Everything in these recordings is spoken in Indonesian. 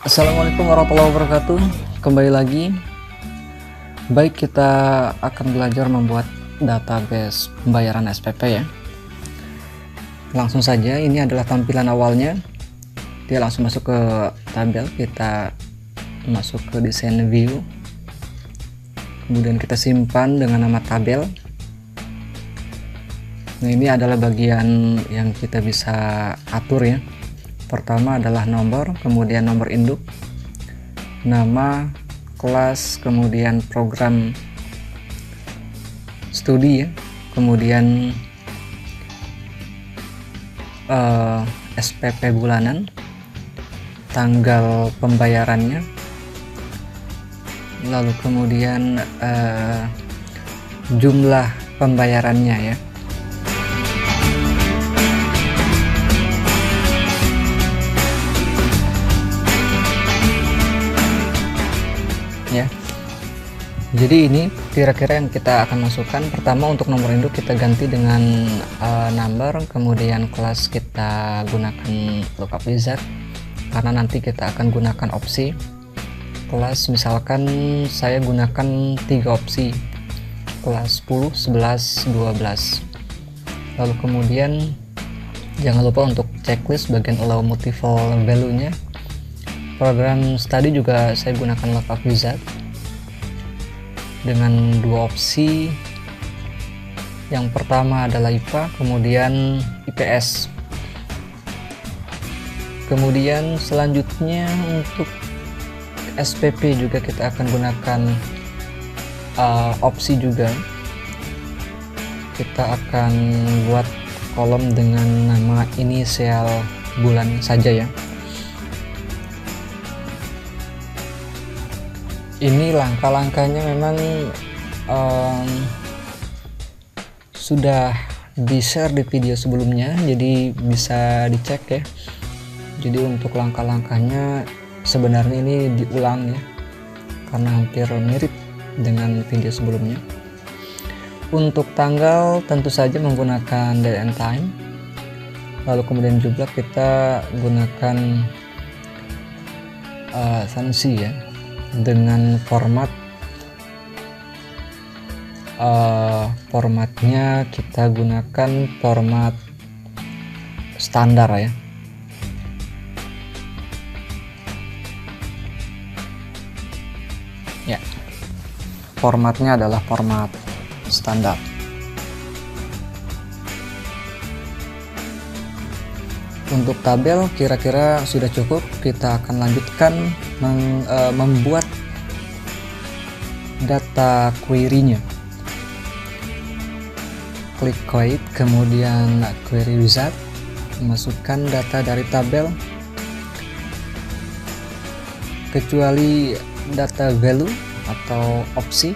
Assalamualaikum warahmatullahi wabarakatuh. Kembali lagi. Baik, kita akan belajar membuat database pembayaran SPP ya. Langsung saja, ini adalah tampilan awalnya. Dia langsung masuk ke tabel, kita masuk ke desain view. Kemudian kita simpan dengan nama tabel. Nah, ini adalah bagian yang kita bisa atur ya. Pertama adalah nomor, kemudian nomor induk, nama, kelas, kemudian program studi ya, kemudian SPP bulanan, tanggal pembayarannya, lalu kemudian jumlah pembayarannya ya. Ya, jadi ini kira-kira yang kita akan masukkan. Pertama, untuk nomor induk kita ganti dengan number, kemudian kelas kita gunakan lookup wizard karena nanti kita akan gunakan opsi kelas. Misalkan saya gunakan 3 opsi, kelas 10, 11, 12. Lalu kemudian jangan lupa untuk checklist bagian allow multiple value nya. Program study juga saya gunakan lookup wizard dengan 2 opsi. Yang pertama adalah IPA, kemudian IPS. Kemudian selanjutnya untuk SPP juga kita akan gunakan opsi juga. Kita akan buat kolom dengan nama inisial bulan saja ya. Ini langkah-langkahnya memang sudah di-share di video sebelumnya, jadi bisa dicek ya. Jadi untuk langkah-langkahnya sebenarnya ini diulang ya, karena hampir mirip dengan video sebelumnya. Untuk tanggal tentu saja menggunakan date and time, lalu kemudian juga kita gunakan sanksi ya, dengan formatnya kita gunakan format standar ya. Ya, formatnya adalah format standar. Untuk tabel kira-kira sudah cukup. Kita akan lanjutkan membuat data query-nya. Klik create, kemudian query wizard, masukkan data dari tabel kecuali data value atau opsi.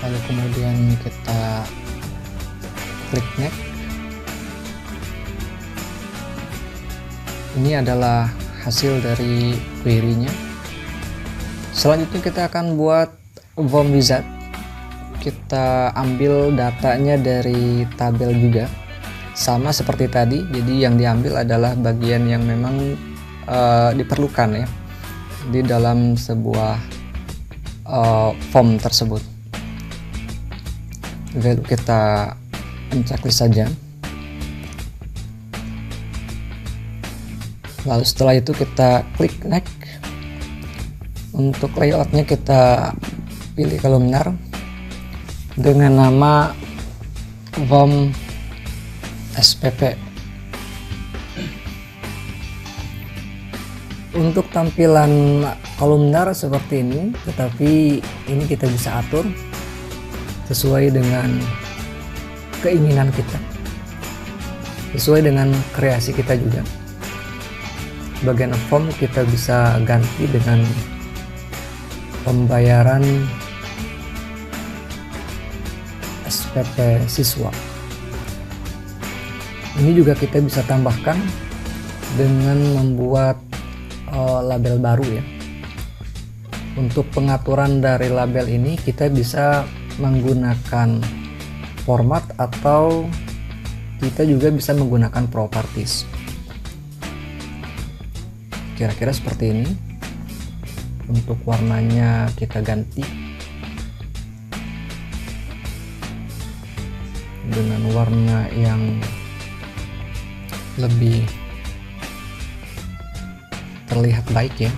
Lalu kemudian kita klik next. Ini adalah hasil dari query-nya. Selanjutnya kita akan buat form wizard. Kita ambil datanya dari tabel juga, sama seperti tadi. Jadi yang diambil adalah bagian yang memang diperlukan ya di dalam sebuah form tersebut. Value kita checklist saja. Lalu setelah itu kita klik next. Untuk layoutnya kita pilih kolomnar dengan nama form SPP. Untuk tampilan kolomnar seperti ini, tetapi ini kita bisa atur sesuai dengan keinginan kita, sesuai dengan kreasi kita juga. Bagian form kita bisa ganti dengan pembayaran SPP siswa. Ini juga kita bisa tambahkan dengan membuat label baru ya. Untuk pengaturan dari label ini kita bisa menggunakan format, atau kita juga bisa menggunakan properties. Kira-kira seperti ini. Untuk warnanya kita ganti dengan warna yang lebih terlihat baik ya.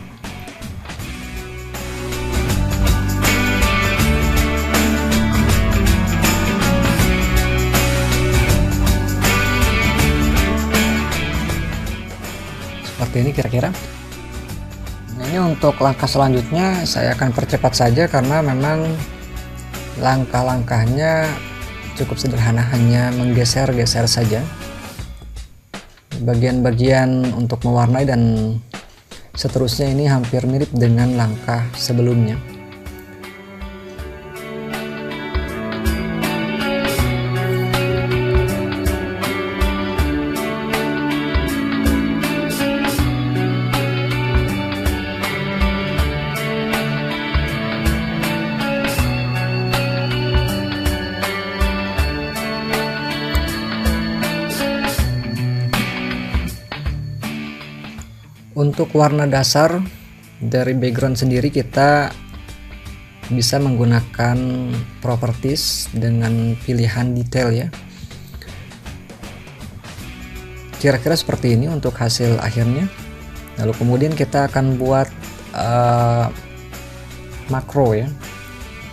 Seperti ini kira-kira. Nah, ini untuk langkah selanjutnya saya akan percepat saja karena memang langkah-langkahnya cukup sederhana, hanya menggeser-geser saja bagian-bagian untuk mewarnai, dan seterusnya ini hampir mirip dengan langkah sebelumnya. Untuk warna dasar dari background sendiri kita bisa menggunakan properties dengan pilihan detail ya. Kira-kira seperti ini untuk hasil akhirnya. Lalu kemudian kita akan buat makro ya.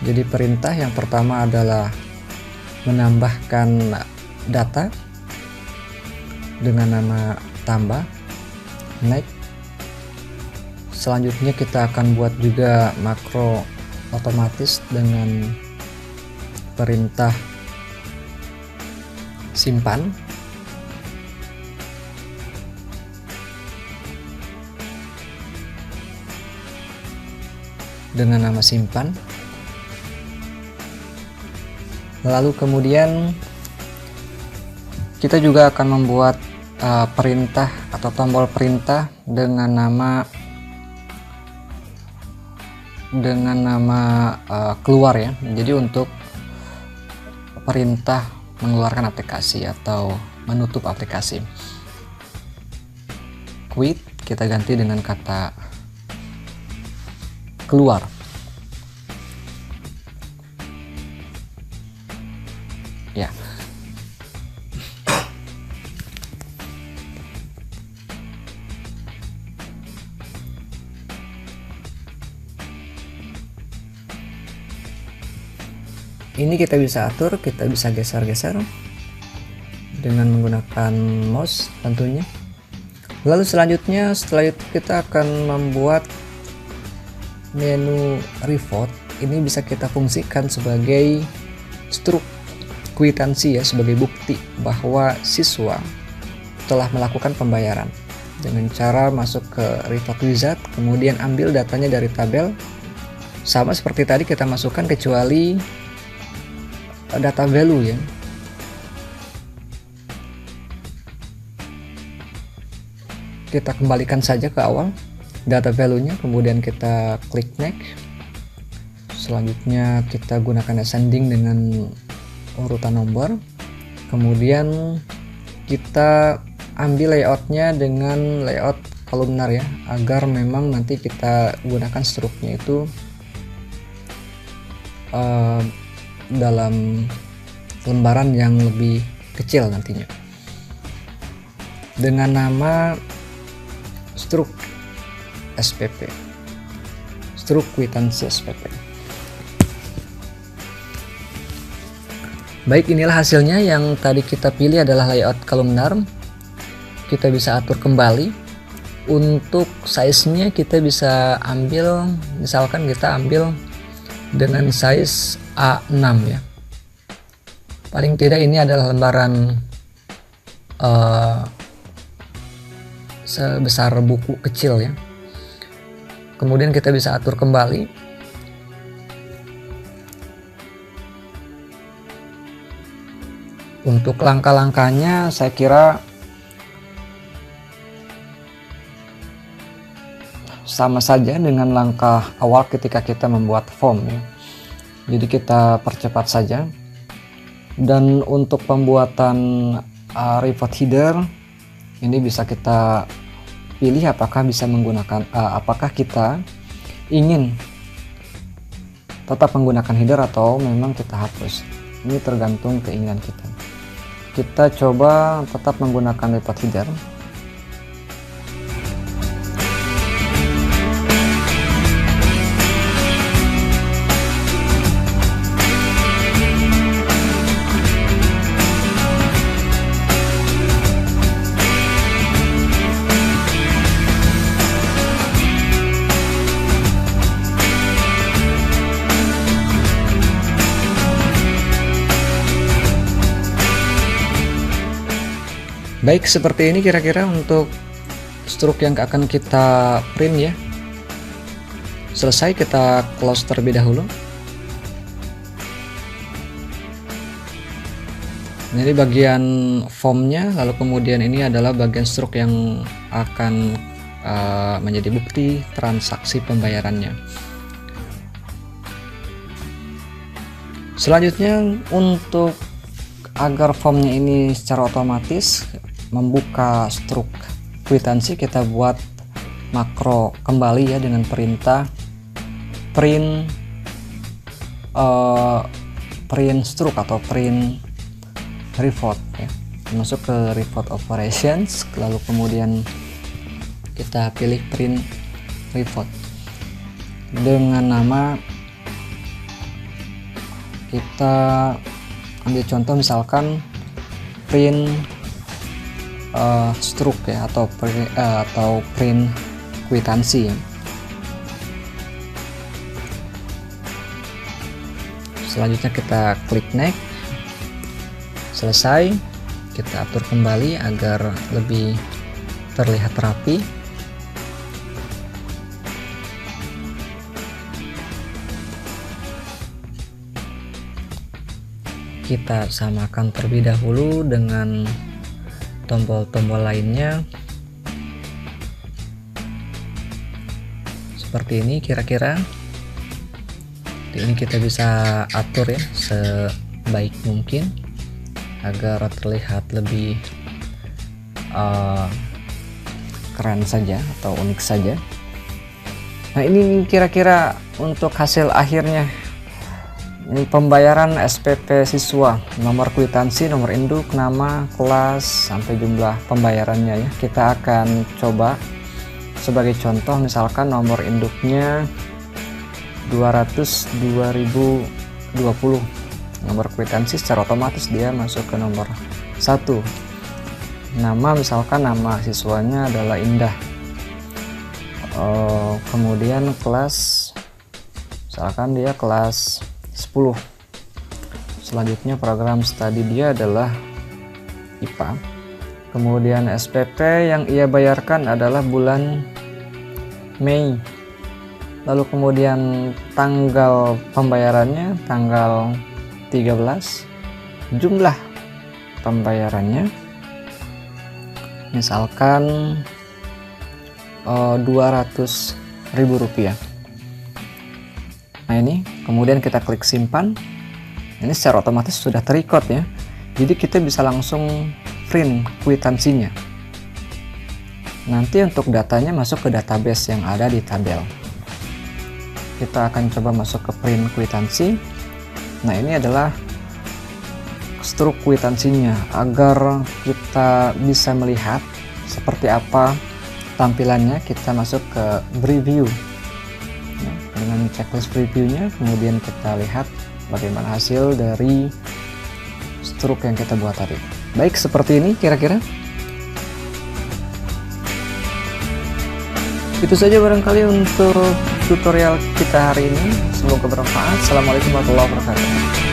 Jadi perintah yang pertama adalah menambahkan data dengan nama tambah, next. Selanjutnya kita akan buat juga makro otomatis dengan perintah simpan. Dengan nama simpan. Lalu kemudian kita juga akan membuat perintah atau tombol perintah dengan nama keluar ya. Jadi untuk perintah mengeluarkan aplikasi atau menutup aplikasi, quit kita ganti dengan kata keluar. Ya. Ini kita bisa atur, kita bisa geser-geser dengan menggunakan mouse tentunya. Lalu selanjutnya setelah itu kita akan membuat menu reward. Ini bisa kita fungsikan sebagai struk kwitansi ya, sebagai bukti bahwa siswa telah melakukan pembayaran dengan cara masuk ke reward wizard, kemudian ambil datanya dari tabel. Sama seperti tadi kita masukkan kecuali data value ya. Kita kembalikan saja ke awal data value-nya, kemudian kita klik next. Selanjutnya kita gunakan ascending dengan urutan nomor, kemudian kita ambil layoutnya dengan layout kolumnar ya, agar memang nanti kita gunakan struknya itu dalam lembaran yang lebih kecil nantinya, dengan nama struk SPP, struk kwitansi SPP. Baik, inilah hasilnya. Yang tadi kita pilih adalah layout kolumnar. Kita bisa atur kembali. Untuk size-nya kita bisa ambil, misalkan kita ambil dengan size A6 ya. Paling tidak ini adalah lembaran sebesar buku kecil ya. Kemudian kita bisa atur kembali. Untuk langkah-langkahnya saya kira sama saja dengan langkah awal ketika kita membuat form ya. Jadi kita percepat saja. Dan untuk pembuatan report header ini bisa kita pilih apakah bisa menggunakan apakah kita ingin tetap menggunakan header atau memang kita hapus. Ini tergantung keinginan kita. Kita coba tetap menggunakan report header. Baik, seperti ini kira-kira untuk struk yang akan kita print ya. Selesai, kita close terlebih dahulu. Jadi bagian formnya, lalu kemudian ini adalah bagian struk yang akan menjadi bukti transaksi pembayarannya. Selanjutnya, untuk agar formnya ini secara otomatis membuka struk kwitansi, kita buat makro kembali ya dengan perintah print struk atau print report ya. Masuk ke report operations, lalu kemudian kita pilih print report dengan nama, kita ambil contoh misalkan print struk ya, atau print kwitansi ya. Selanjutnya kita klik next. Selesai, kita atur kembali agar lebih terlihat rapi. Kita samakan terlebih dahulu dengan tombol-tombol lainnya seperti ini kira-kira. Ini kita bisa atur ya sebaik mungkin agar terlihat lebih keren saja atau unik saja. Nah, ini kira-kira untuk hasil akhirnya. Ini pembayaran SPP siswa, nomor kwitansi, nomor induk, nama, kelas, sampai jumlah pembayarannya ya. Kita akan coba sebagai contoh, misalkan nomor induknya 200/2020. Nomor kwitansi secara otomatis dia masuk ke nomor 1. Nama, misalkan nama siswanya adalah Indah. Kemudian kelas, misalkan dia kelas 10. Selanjutnya program studi dia adalah IPA. Kemudian SPP yang ia bayarkan adalah bulan Mei. Lalu kemudian tanggal pembayarannya tanggal 13. Jumlah pembayarannya misalkan Rp200.000. Nah, ini kemudian kita klik simpan. Ini secara otomatis sudah terrecord ya. Jadi kita bisa langsung print kwitansinya. Nanti untuk datanya masuk ke database yang ada di tabel. Kita akan coba masuk ke print kwitansi. Nah, ini adalah struk kwitansinya agar kita bisa melihat seperti apa tampilannya. Kita masuk ke preview. Dengan checklist previewnya, kemudian kita lihat bagaimana hasil dari struk yang kita buat tadi. Baik, seperti ini kira-kira. Itu saja barangkali untuk tutorial kita hari ini. Semoga bermanfaat. Assalamualaikum warahmatullahi wabarakatuh.